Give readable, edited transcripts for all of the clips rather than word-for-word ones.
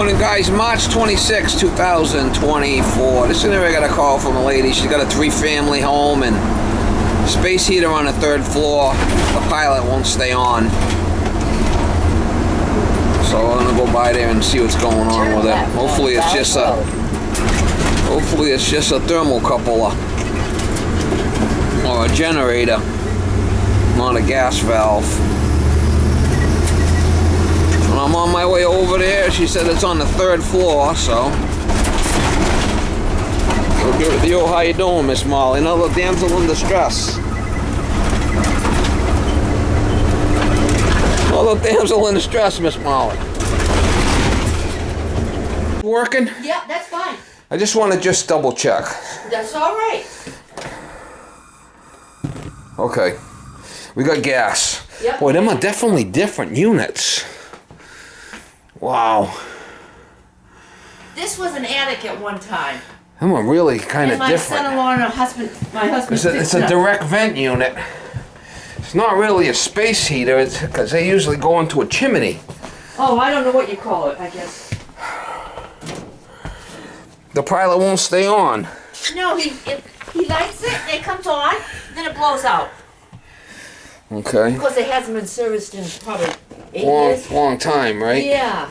Morning, guys. March 26, 2024. This is where I got a call from a lady. She's got a 3-family home and space heater on the 3rd floor. The pilot won't stay on. So I'm gonna go by there and see what's going on with it. Hopefully it's just a thermocouple or a generator, not a gas valve. When I'm on my way over there, she said it's on the 3rd floor, so. Yo, how you doing, Miss Molly? Another damsel in distress. Another damsel in distress, Miss Molly. Working? Yeah, that's fine. I just want to double check. That's all right. Okay. We got gas. Yep. Boy, them are definitely different units. Wow. This was an attic at one time. Them are really kind of and different. My son-in-law and my husband. It's a direct vent unit. It's not really a space heater. It's because they usually go into a chimney. Oh, I don't know what you call it. I guess. The pilot won't stay on. No, he lights it. It comes on, then it blows out. Okay. Because it hasn't been serviced in probably 8 years. Long time, right? Yeah.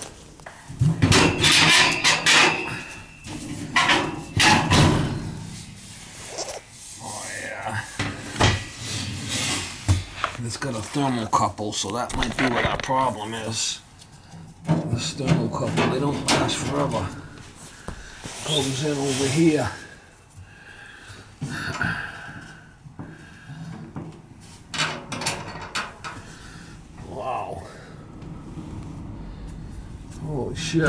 Oh yeah. It's got a thermocouple, so that might be what our problem is. This thermocouple, they don't last forever. Comes in over here. Wow. Holy shit.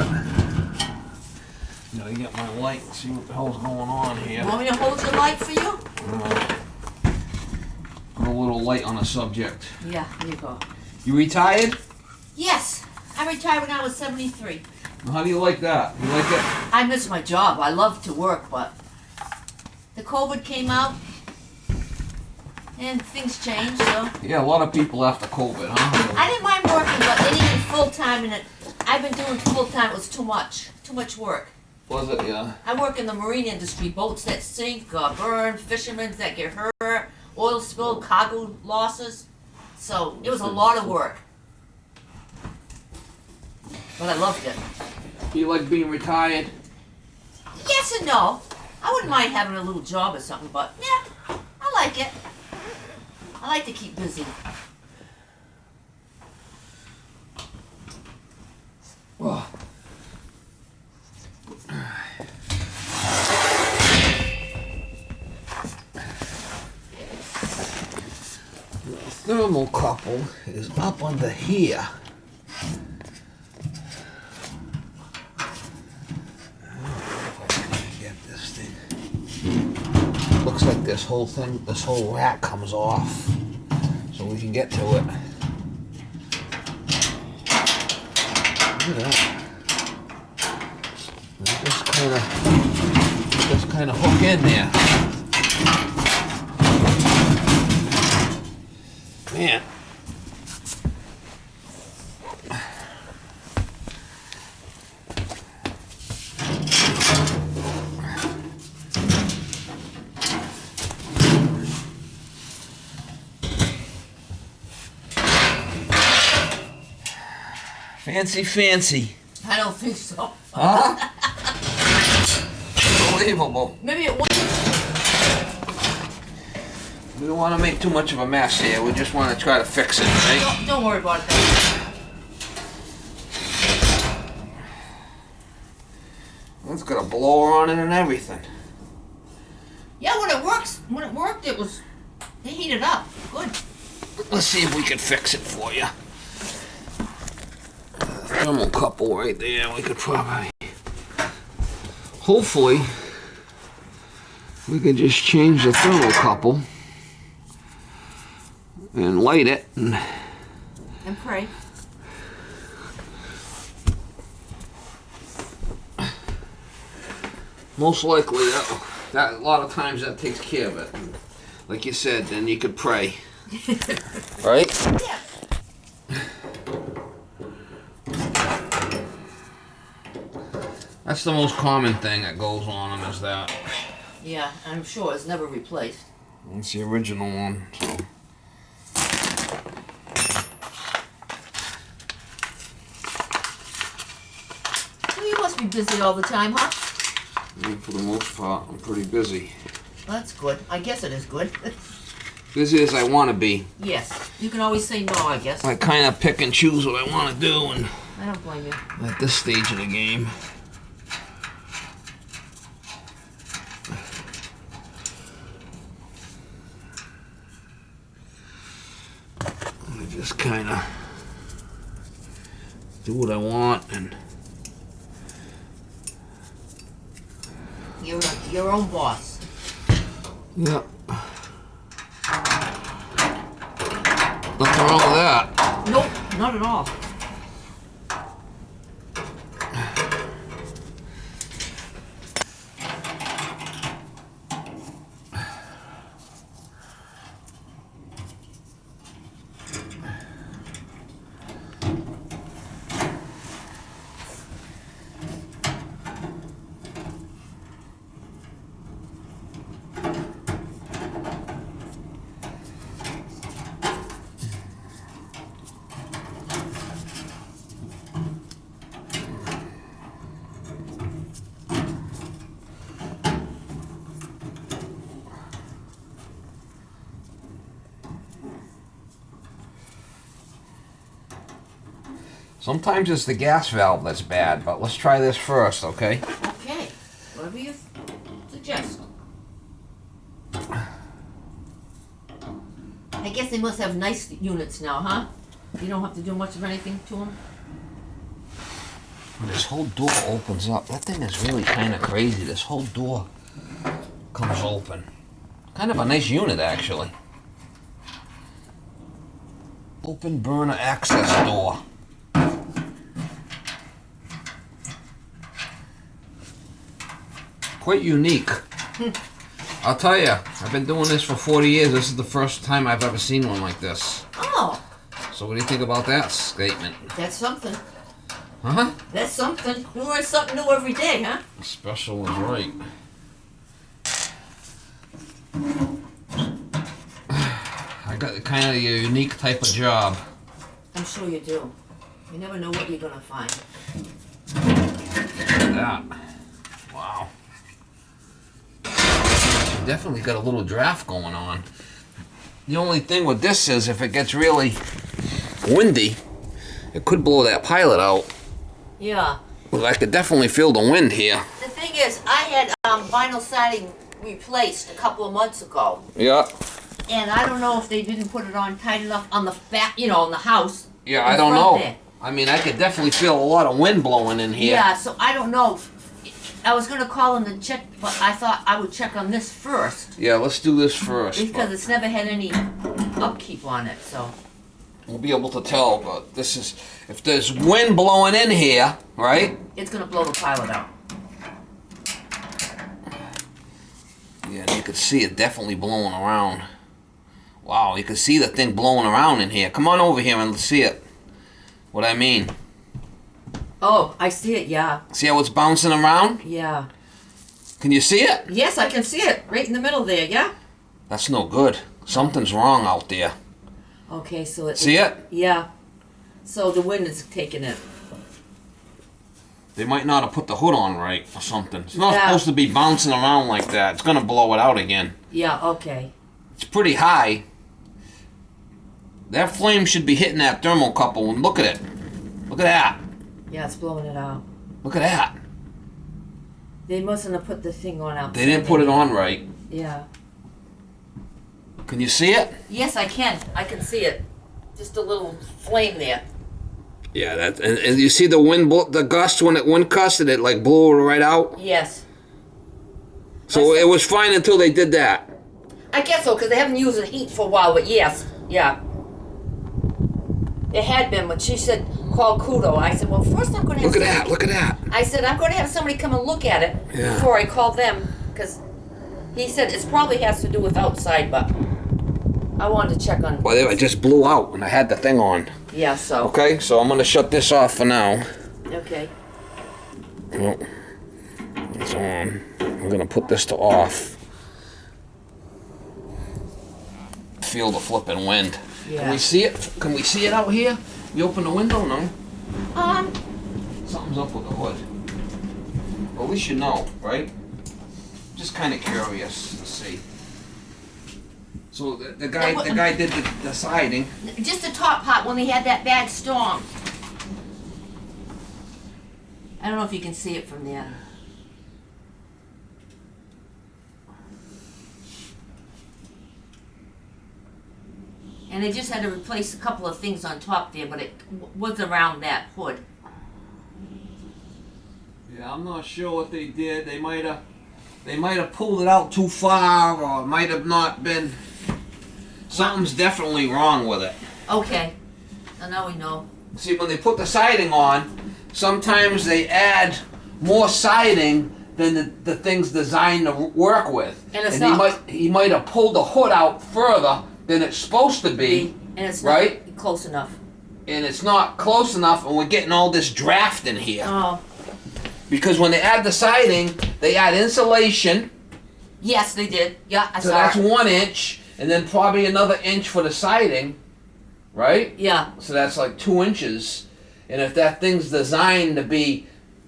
Gotta get my light and see what the hell's going on here. You want me to hold your light for you? Put a little light on the subject. Yeah, here you go. You retired? Yes. I retired when I was 73. How do you like that? You like it? I miss my job. I love to work, but the COVID came out and things changed, so. Yeah, a lot of people after COVID, huh? I didn't mind working, but they needed full-time, and I've been doing full-time. It was too much work. Was it? Yeah. I work in the marine industry, boats that sink, burn, fishermen that get hurt, oil spill, cargo losses. So it was a lot of work. But I loved it. You like being retired? Yes and no. I wouldn't mind having a little job or something, but yeah, I like it. I like to keep busy. Well. The thermocouple is up under here. Looks like this whole rack comes off, so we can get to it. Look at that. Just kind of hook in there. Man. Fancy. I don't think so. Huh? Unbelievable. Maybe it was. We don't want to make too much of a mess here. We just want to try to fix it, right? Don't worry about it. It's got a blower on it and everything. Yeah, when it worked, it heated up. Good. Let's see if we can fix it for you. Thermocouple right there. We could probably, hopefully, we could just change the thermocouple and light it and pray. most likely that a lot of times that takes care of it. Like you said, then you could pray. Right? Yeah. That's the most common thing that goes on them is that. Yeah, I'm sure it's never replaced. It's the original one. So. Well, you must be busy all the time, huh? Yeah, for the most part, I'm pretty busy. Well, that's good. I guess it is good. Busy as I want to be. Yes. You can always say no, I guess. I kind of pick and choose what I want to do, and I don't blame you. at this stage of the game. I just kind of do what I want, and You're your own boss. yeah. Nothing wrong with that. Nope, not at all. Sometimes it's the gas valve that's bad, but let's try this first, okay? Okay. Whatever you suggest. I guess they must have nice units now, huh? You don't have to do much of anything to them? This whole door opens up. That thing is really kind of crazy. This whole door comes open. Kind of a nice unit, actually. Open burner access door. Quite unique. I'll tell you, I've been doing this for 40 years. This is the first time I've ever seen one like this. Oh, So what do you think about that statement? that's something. Huh? That's something. You learn something new every day, huh? Special is right. I got kind of a unique type of job. I'm sure you do. You never know what you're gonna find. Look at that. Wow. Definitely got a little draft going on. The only thing with this is if it gets really windy, it could blow that pilot out. Yeah. Well, I could definitely feel the wind here. The thing is, I had vinyl siding replaced a couple of months ago. Yeah. And I don't know if they didn't put it on tight enough on the back, you know, on the house. Yeah, in I don't front know. there. I mean, I could definitely feel a lot of wind blowing in here. Yeah, so I don't know. I was gonna call them and check, but I thought I would check on this first Yeah, let's do this first. because it's never had any upkeep on it. So We'll be able to tell, but this is, if there's wind blowing in here, right? it's gonna blow the pilot out. Yeah, you could see it definitely blowing around. Wow, you can see the thing blowing around in here. Come on over here and see it. What I mean. Oh, I see it. Yeah, See how it's bouncing around? yeah. Can you see it? Yes, I can see it right in the middle there. Yeah. That's no good. Something's wrong out there. Okay, so it. See it? Yeah. So the wind is taking it. They might not have put the hood on right or something. It's not Yeah. supposed to be bouncing around like that. It's gonna blow it out again. Yeah. Okay. It's pretty high. That flame should be hitting that thermocouple, and look at it. Look at that. Yeah, it's blowing it out. Look at that. They mustn't have put the thing on out. They didn't put it on right. Yeah. Can you see it? Yes, I can. I can see it. Just a little flame there. Yeah, that and you see the wind, the gust when it wind gusted, it like blew it right out. Yes. So it was fine until they did that. I guess so, because they haven't used the heat for a while, but yes. Yeah. It had been, when she said, call Kudo. I said, well, first I'm going to have Look at that! Look at that! I said, I'm going to have somebody come and look at it Yeah. before I call them, because he said it probably has to do with outside, but I wanted to check on. Well, it just blew out, and I had the thing on. Yeah, so. Okay, so I'm gonna shut this off for now. Okay. Well, It's on. I'm gonna put this to off. Feel the flipping wind. Yeah. Can we see it? Can we see it out here? You open the window? No. Something's up with the hood. Well, at least you know, right? Just kind of curious to see. So the guy did the siding. Just the top part when they had that bad storm. I don't know if you can see it from there. And they just had to replace a couple of things on top there, but it was around that hood. Yeah, I'm not sure what they did. They might have pulled it out too far, or it might have not been. Something's definitely wrong with it. Okay. So now we know. See, when they put the siding on, sometimes they add more siding than the thing's designed to work with. And it's not. He might have pulled the hood out further than it's supposed to be. And it's right? not close enough. And it's not close enough, and we're getting all this draft in here. Oh. Because when they add the siding, they add insulation. Yes, they did. Yeah, I So saw that's it. 1 inch, and then probably another inch for the siding, right? Yeah. So that's like 2 inches. And if that thing's designed to be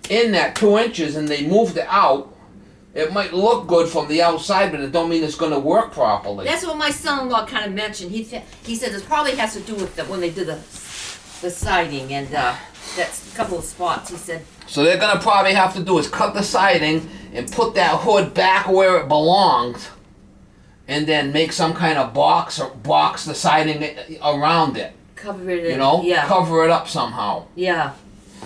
in that 2 inches and they moved it out, it might look good from the outside, but it don't mean it's going to work properly. That's what my son-in-law kind of mentioned. He said this probably has to do with when they did the siding, and that's a couple of spots. He said. So they're going to probably have to do is cut the siding and put that hood back where it belongs, and then make some kind of box or box the siding around it. Cover it in. You know? Yeah. Cover it up somehow. Yeah.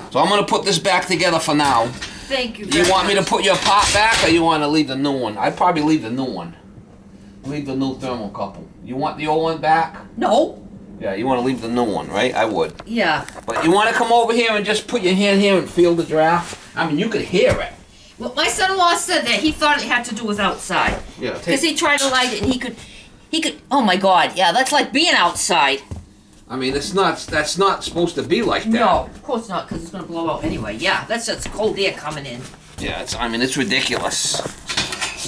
So I'm going to put this back together for now. Thank you. You want me to put your pot back, or you want to leave the new one? I'd probably leave the new one. Leave the new thermocouple. You want the old one back? No. Yeah, you want to leave the new one, right? I would. Yeah. But you want to come over here and just put your hand here and feel the draft? I mean, you could hear it. Well, my son-in-law said that he thought it had to do with outside. Yeah. Because he tried to light it and he could. Oh my God! Yeah, that's like being outside. I mean, that's not supposed to be like that. No, of course not, because it's gonna blow out anyway. Yeah, that's just cold air coming in. Yeah, it's ridiculous.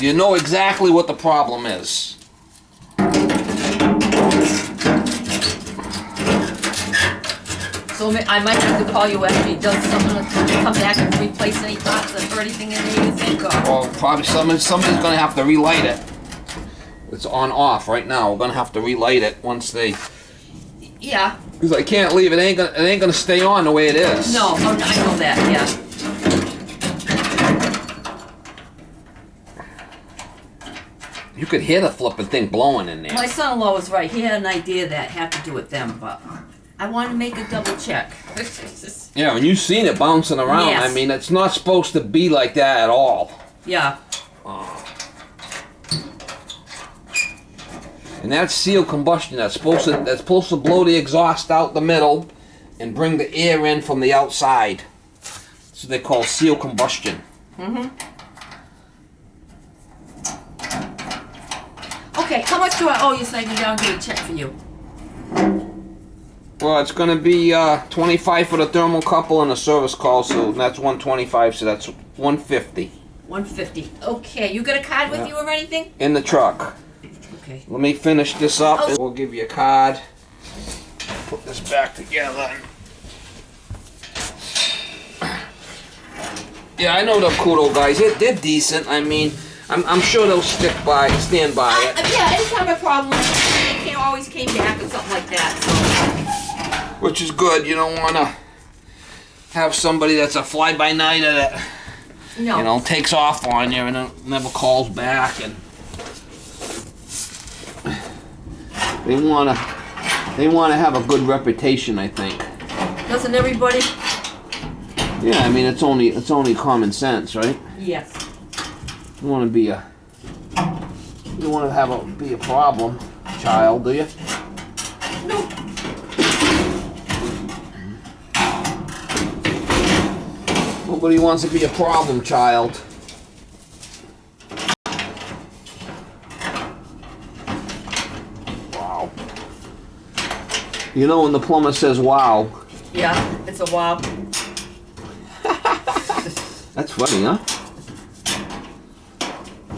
You know exactly what the problem is. So I might have to call you after he does something to come back and replace any parts or anything in there you think of. Well, probably somebody's gonna have to relight it. It's on off right now. We're gonna have to relight it once they. Yeah. Because I can't leave it. It ain't gonna stay on the way it is. No, I know that. Yeah. You could hear the flipping thing blowing in there. My son-in-law was right. He had an idea that had to do with them, but I wanted to make a double check. Yeah, when you've seen it bouncing around, Yes. I mean, it's not supposed to be like that at all. Yeah. And that's seal combustion. That's supposed to blow the exhaust out the middle and bring the air in from the outside. So they call seal combustion. Mm-hmm. Okay, how much do I owe you so I can go down and get a check for you? Well, it's going to be $25 for the thermocouple and a service call, so that's $125, so that's $150. $150. Okay, you got a card with you or anything? In the truck. Okay. Let me finish this up, Oh. and we'll give you a card. Put this back together. Yeah, I know the Kudo guys. They're decent. I mean, I'm sure they'll stand by it. Yeah, anytime a problem, they can't always came back or something like that. Which is good. You don't want to have somebody that's a fly-by-nighter that So, no. you know takes off on you and then never calls back. And they want to have a good reputation, I think. Doesn't everybody? Yeah, I mean it's only common sense, right? Yes. You want to be a be a problem child, do you? No. Nobody wants to be a problem child. Wow. You know when the plumber says wow. Yeah, it's a while. That's funny, huh?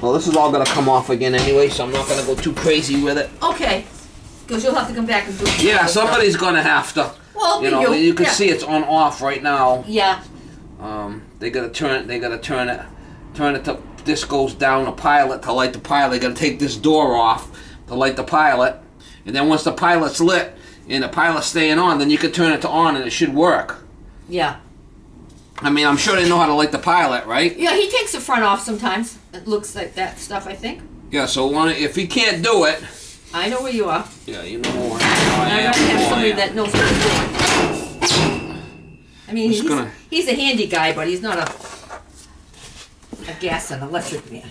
Well, this is all gonna come off again anyway, so I'm not gonna go too crazy with it. Okay. Because you'll have to come back and do it. Yeah, somebody's gonna have to. Well, You know, you can see it's on off right now. Yeah. They gotta turn it. This goes down the pilot to light the pilot. They gotta take this door off to light the pilot, and then once the pilot's lit and the pilot's staying on, then you can turn it to on and it should work. Yeah. I mean, I'm sure they know how to light the pilot, right? Yeah, he takes the front off sometimes. It looks like that stuff, I think. Yeah. So if he can't do it, I know where you are. yeah, you know where I I am. gotta have who I somebody am. that knows what he's doing. I mean, he's a handy guy, but he's not a gas and electric man.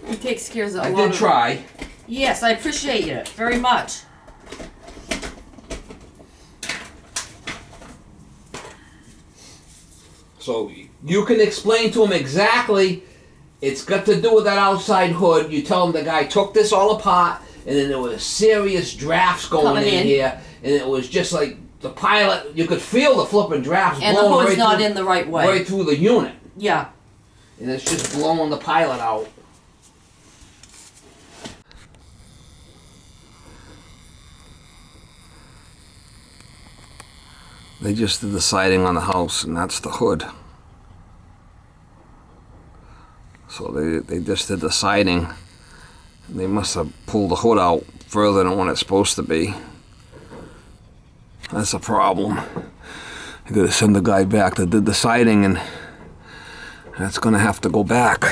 He takes care of a lot I of... did try. Yes, I appreciate it very much. So you can explain to him exactly. It's got to do with that outside hood. You tell him the guy took this all apart, and then there was serious drafts going Coming in. here, and it was just like the pilot. You could feel the flipping drafts And the blowing hood's right not through, in the right way. right through the unit, Yeah. and it's just blowing the pilot out. They just did the siding on the house, and that's the hood. So they just did the siding. They must have pulled the hood out further than what it's supposed to be. That's a problem. I gotta send the guy back that did the siding, and that's gonna have to go back.